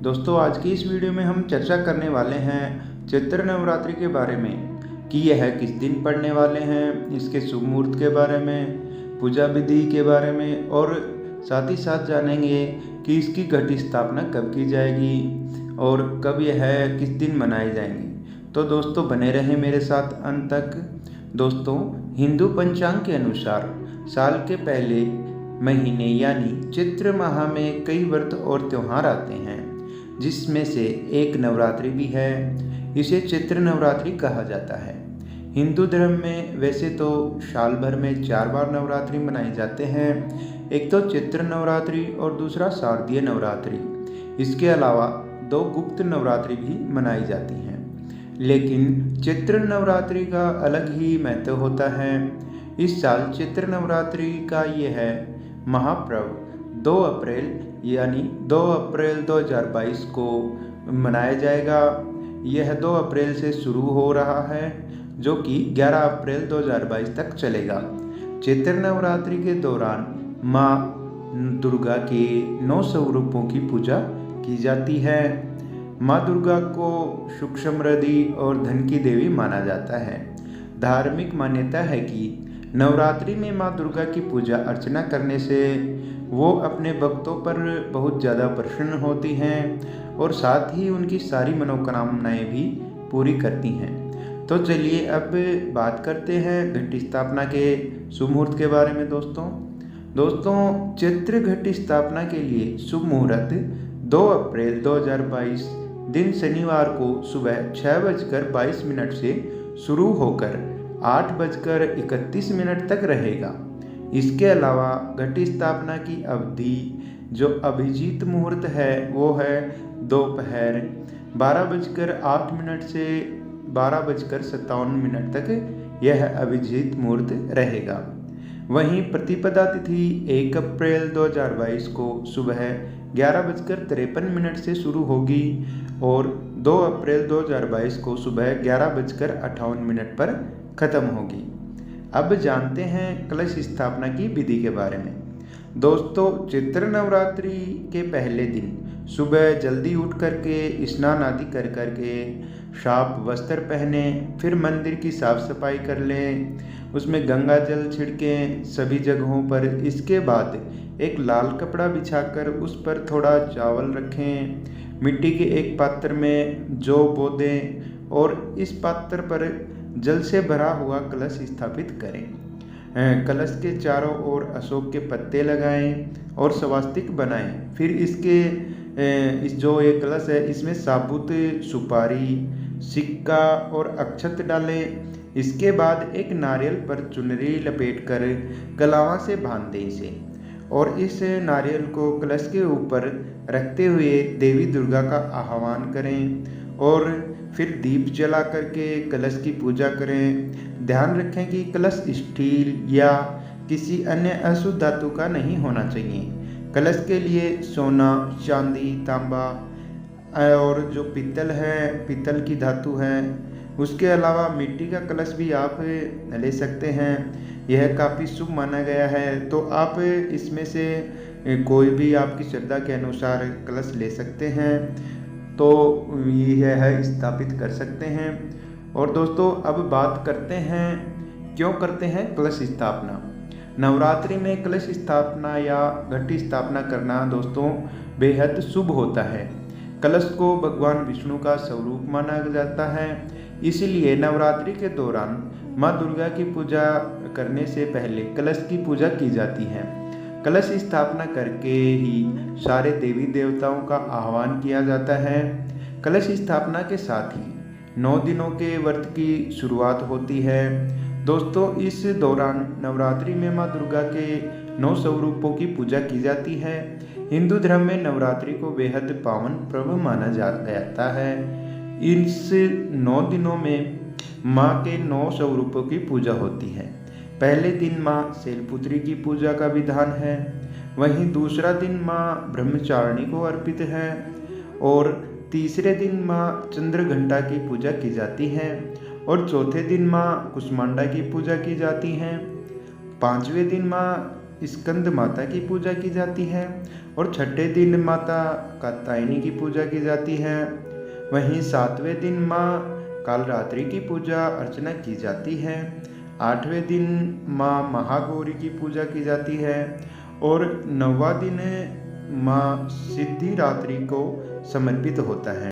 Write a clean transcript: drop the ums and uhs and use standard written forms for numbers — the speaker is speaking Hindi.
दोस्तों आज की इस वीडियो में हम चर्चा करने वाले हैं चैत्र नवरात्रि के बारे में कि यह किस दिन पड़ने वाले हैं, इसके शुभ मुहूर्त के बारे में, पूजा विधि के बारे में और साथ ही साथ जानेंगे कि इसकी घट स्थापना कब की जाएगी और कब यह किस दिन मनाई जाएंगी। तो दोस्तों बने रहें मेरे साथ अंत तक। दोस्तों हिंदू पंचांग के अनुसार साल के पहले महीने यानी चैत्र माह में कई व्रत और त्योहार आते हैं, जिसमें से एक नवरात्रि भी है। इसे चैत्र नवरात्रि कहा जाता है। हिंदू धर्म में वैसे तो साल भर में 4 बार नवरात्रि मनाए जाते हैं, एक तो चैत्र नवरात्रि और दूसरा शारदीय नवरात्रि। इसके अलावा 2 गुप्त नवरात्रि भी मनाई जाती हैं, लेकिन चैत्र नवरात्रि का अलग ही महत्व होता है। इस साल चैत्र नवरात्रि का यह महापर्व 2 अप्रैल यानी 2 अप्रैल 2022 को मनाया जाएगा। यह 2 अप्रैल से शुरू हो रहा है, जो कि 11 अप्रैल 2022 तक चलेगा। चैत्र नवरात्रि के दौरान माँ दुर्गा के 9 स्वरूपों की पूजा की जाती है। माँ दुर्गा को सुख समृद्धि और धन की देवी माना जाता है। धार्मिक मान्यता है कि नवरात्रि में माँ दुर्गा की पूजा अर्चना करने से वो अपने भक्तों पर बहुत ज़्यादा प्रसन्न होती हैं और साथ ही उनकी सारी मनोकामनाएं भी पूरी करती हैं। तो चलिए अब बात करते हैं घट स्थापना के शुभ मुहूर्त के बारे में। दोस्तों चैत्र घट स्थापना के लिए शुभ मुहूर्त 2 अप्रैल 2022 दिन शनिवार को सुबह 6:22 से शुरू होकर 8:31 तक रहेगा। इसके अलावा घट स्थापना की अवधि जो अभिजीत मुहूर्त है वो है दोपहर 12:08 से 12:57 तक यह अभिजीत मुहूर्त रहेगा। वहीं प्रतिपदा तिथि 1 अप्रैल 2022 को सुबह 11:53 से शुरू होगी और 2 अप्रैल 2022 को सुबह 11:58 पर खत्म होगी। अब जानते हैं कलश स्थापना की विधि के बारे में। दोस्तों चैत्र नवरात्रि के पहले दिन सुबह जल्दी उठ करके स्नान आदि कर करके साफ वस्त्र पहने, फिर मंदिर की साफ सफाई कर लें, उसमें गंगा जल छिड़कें सभी जगहों पर। इसके बाद एक लाल कपड़ा बिछाकर उस पर थोड़ा चावल रखें, मिट्टी के एक पात्र में जौ बो दें और इस पात्र पर जल से भरा हुआ कलश स्थापित करें। कलश के चारों ओर अशोक के पत्ते लगाएं और स्वास्तिक बनाएं। फिर इस जो ये कलश है इसमें साबुत सुपारी, सिक्का और अक्षत डालें। इसके बाद एक नारियल पर चुनरी लपेटकर कलावा से बांध दें इसे, और इस नारियल को कलश के ऊपर रखते हुए देवी दुर्गा का आह्वान करें और फिर दीप जला करके कलश की पूजा करें। ध्यान रखें कि कलश स्टील या किसी अन्य अशुद्ध धातु का नहीं होना चाहिए। कलश के लिए सोना, चांदी, तांबा और जो पीतल है, पीतल की धातु है, उसके अलावा मिट्टी का कलश भी आप ले सकते हैं। यह काफ़ी शुभ माना गया है, तो आप इसमें से कोई भी आपकी श्रद्धा के अनुसार कलश ले सकते हैं, तो यह स्थापित कर सकते हैं। और दोस्तों अब बात करते हैं क्यों करते हैं कलश स्थापना। नवरात्रि में कलश स्थापना या घट स्थापना करना दोस्तों बेहद शुभ होता है। कलश को भगवान विष्णु का स्वरूप माना जाता है, इसलिए नवरात्रि के दौरान माँ दुर्गा की पूजा करने से पहले कलश की पूजा की जाती है। कलश स्थापना करके ही सारे देवी देवताओं का आह्वान किया जाता है। कलश स्थापना के साथ ही 9 दिनों के व्रत की शुरुआत होती है। दोस्तों इस दौरान नवरात्रि में माँ दुर्गा के 9 स्वरूपों की पूजा की जाती है। हिंदू धर्म में नवरात्रि को बेहद पावन पर्व माना जाता है। इस 9 दिनों में माँ के 9 स्वरूपों की पूजा होती है। पहले दिन माँ शैलपुत्री की पूजा का विधान है, वहीं दूसरा दिन माँ ब्रह्मचारिणी को अर्पित है और तीसरे दिन माँ चंद्रघंटा की पूजा की जाती है और चौथे दिन माँ कुष्मांडा की पूजा की जाती है। 5वें दिन माँ स्कंद माता की पूजा की जाती है और छठे दिन माता कात्यायनी की पूजा की जाती है। वहीं 7वें दिन माँ कालरात्रि की पूजा अर्चना की जाती है। 8वें दिन माँ महागौरी की पूजा की जाती है और 9वां दिन माँ सिद्धिरात्रि को समर्पित होता है।